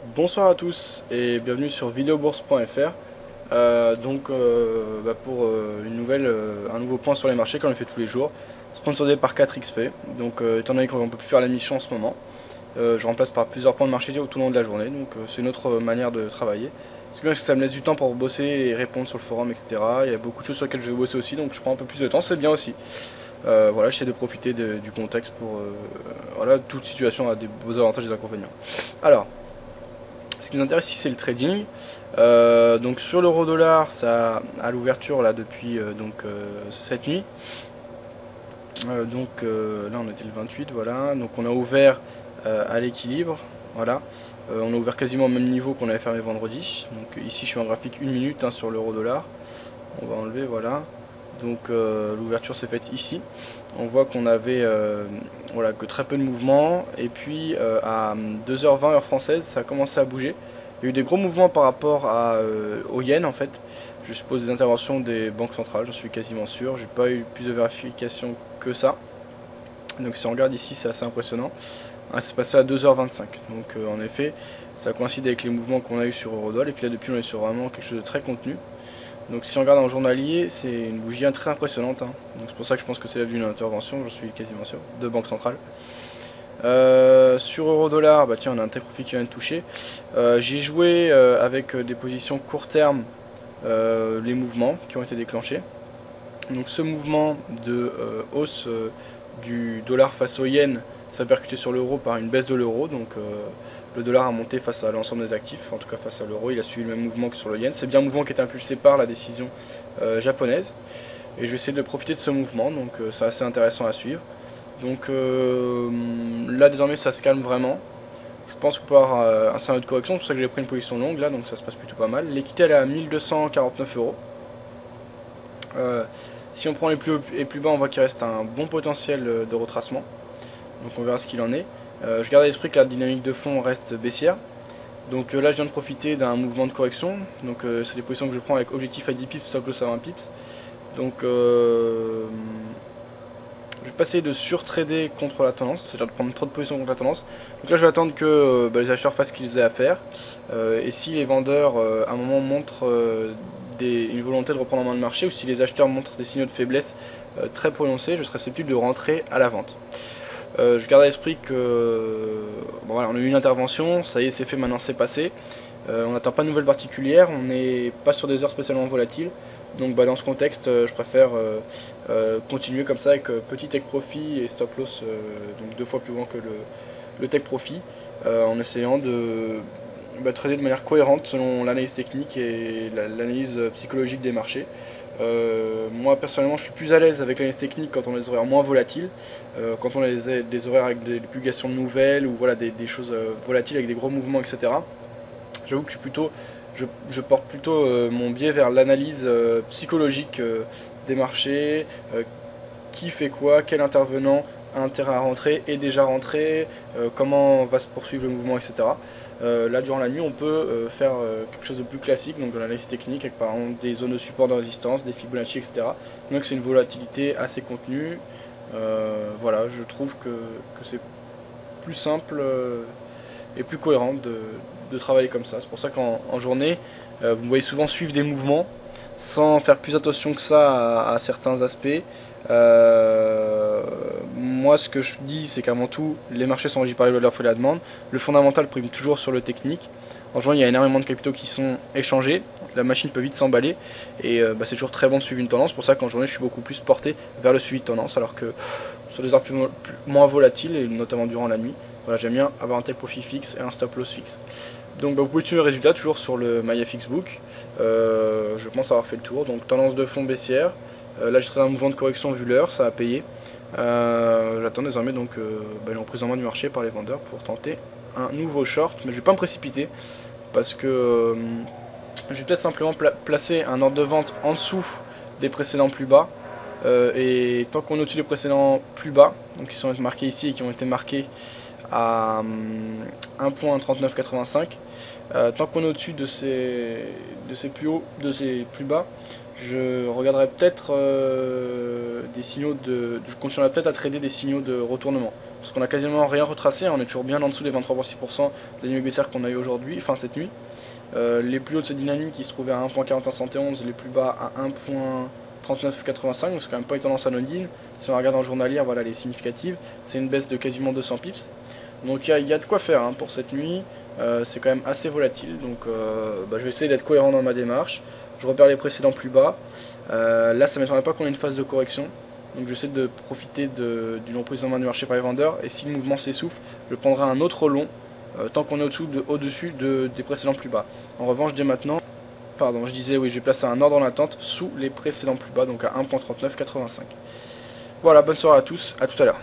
Bonsoir à tous et bienvenue sur videobourse.fr. Pour un nouveau point sur les marchés comme on le fait tous les jours, sponsorisé par 4XP. Étant donné qu'on ne peut plus faire la mission en ce moment, je remplace par plusieurs points de marché tout au long de la journée. C'est une autre manière de travailler. Ce qui est bien, c'est que ça me laisse du temps pour bosser et répondre sur le forum, etc. Il y a beaucoup de choses sur lesquelles je vais bosser aussi, donc je prends un peu plus de temps, c'est bien aussi. Voilà, j'essaie de profiter du contexte pour... voilà, toute situation a des beaux avantages et des inconvénients. Alors, ce qui nous intéresse ici, c'est le trading. Donc sur l'euro dollar, ça à l'ouverture là depuis cette nuit. Là on était le 28, voilà. Donc on a ouvert à l'équilibre, voilà. On a ouvert quasiment au même niveau qu'on avait fermé vendredi. Donc ici je suis en graphique 1 minute sur l'euro dollar. On va enlever, voilà. L'ouverture s'est faite ici. On voit qu'on avait voilà, que très peu de mouvements. Et puis à 2h20 heure française, ça a commencé à bouger. Il y a eu des gros mouvements par rapport au yen en fait. Je suppose des interventions des banques centrales, j'en suis quasiment sûr. J'ai pas eu plus de vérification que ça. Donc si on regarde ici, c'est assez impressionnant. Ah, c'est passé à 2h25. En effet, ça coïncide avec les mouvements qu'on a eu sur Eurodoll. Et puis là depuis on est sur vraiment quelque chose de très contenu. Donc si on regarde en journalier, c'est une bougie très impressionnante. Donc c'est pour ça que je pense que c'est d'une intervention, je suis quasiment sûr, de banque centrale. Sur euro-dollar, bah tiens, on a un take profit qui vient de toucher. J'ai joué avec des positions court terme les mouvements qui ont été déclenchés. Donc ce mouvement de hausse du dollar face au yen s'est percuté sur l'euro par une baisse de l'euro. Le dollar a monté face à l'ensemble des actifs, en tout cas face à l'euro, il a suivi le même mouvement que sur le yen. C'est bien un mouvement qui est impulsé par la décision japonaise. Et je vais essayer de profiter de ce mouvement, c'est assez intéressant à suivre. Là désormais ça se calme vraiment. Je pense qu'on peut avoir un scénario de correction, c'est pour ça que j'ai pris une position longue là, donc ça se passe plutôt pas mal. L'équité elle est à 1249 euros. Si on prend les plus hauts et plus bas, on voit qu'il reste un bon potentiel de retracement. Donc on verra ce qu'il en est. Je garde à l'esprit que la dynamique de fond reste baissière. Là je viens de profiter d'un mouvement de correction. C'est des positions que je prends avec objectif à 10 pips, stop loss à 20 pips. Donc euh, je vais pas essayer de surtrader contre la tendance, c'est-à-dire de prendre trop de positions contre la tendance. Donc là je vais attendre que les acheteurs fassent ce qu'ils aient à faire. Et si les vendeurs à un moment montrent une volonté de reprendre en main le marché, ou si les acheteurs montrent des signaux de faiblesse très prononcés, je serai susceptible de rentrer à la vente. Je garde à l'esprit que bon, voilà, on a eu une intervention, ça y est c'est fait, maintenant c'est passé. On n'attend pas de nouvelles particulières, on n'est pas sur des heures spécialement volatiles. Dans ce contexte, je préfère continuer comme ça avec petit take profit et stop loss donc 2 fois plus grand que le take profit, en essayant de trader de manière cohérente selon l'analyse technique et l'analyse psychologique des marchés. Moi personnellement je suis plus à l'aise avec l'analyse technique quand on a des horaires moins volatiles, quand on a des horaires avec des publications de nouvelles ou voilà, des choses volatiles avec des gros mouvements, etc. J'avoue que je porte plutôt mon biais vers l'analyse psychologique des marchés, qui fait quoi, quel intervenant a intérêt à rentrer, est déjà rentré, comment va se poursuivre le mouvement, etc. Là, durant la nuit, on peut faire quelque chose de plus classique, donc de l'analyse technique, avec par exemple des zones de support de résistance, des Fibonacci, etc. Donc c'est une volatilité assez contenue. Voilà, je trouve que c'est plus simple et plus cohérent de travailler comme ça. C'est pour ça qu'en journée, vous me voyez souvent suivre des mouvements sans faire plus attention que ça à certains aspects. Moi, ce que je dis, c'est qu'avant tout, les marchés sont régis par les lois de l'offre et de la demande. Le fondamental prime toujours sur le technique. En juin, il y a énormément de capitaux qui sont échangés. La machine peut vite s'emballer. Et c'est toujours très bon de suivre une tendance. C'est pour ça qu'en journée, je suis beaucoup plus porté vers le suivi de tendance. Alors que sur des heures moins volatiles, et notamment durant la nuit, voilà, j'aime bien avoir un take profit fixe et un stop loss fixe. Vous pouvez suivre le résultat toujours sur le MyFXBook. Je pense avoir fait le tour. Donc tendance de fond baissière. Là j'ai traité un mouvement de correction vu l'heure, ça a payé. J'attends désormais une reprise en main du marché par les vendeurs pour tenter un nouveau short. Mais je vais pas me précipiter parce que je vais peut-être simplement placer un ordre de vente en dessous des précédents plus bas. Et tant qu'on est au-dessus des précédents plus bas, donc qui sont marqués ici et qui ont été marqués à 1.3985, tant qu'on est au-dessus de ces plus hauts, de ces plus bas, je regarderai peut-être des signaux de. Je continuerai peut-être à trader des signaux de retournement. parce qu'on a quasiment rien retracé, on est toujours bien en dessous des 23,6% de dynamique baissière qu'on a eu aujourd'hui, enfin cette nuit. Les plus hauts de cette dynamique qui se trouvaient à 1.4171, les plus bas à 1.3985, donc c'est quand même pas une tendance anodine. Si on regarde en journalière, voilà, elle est significative, c'est une baisse de quasiment 200 pips. Donc il y a de quoi faire pour cette nuit, c'est quand même assez volatile, donc je vais essayer d'être cohérent dans ma démarche. Je repère les précédents plus bas, là ça ne m'étonnerait pas qu'on ait une phase de correction, donc j'essaie de profiter d'une reprise en main du marché par les vendeurs, et si le mouvement s'essouffle, je prendrai un autre long, tant qu'on est au-dessus des précédents plus bas. En revanche, dès maintenant, pardon, je disais oui, je vais placer un ordre en attente sous les précédents plus bas, donc à 1.3985. Voilà, bonne soirée à tous, à tout à l'heure.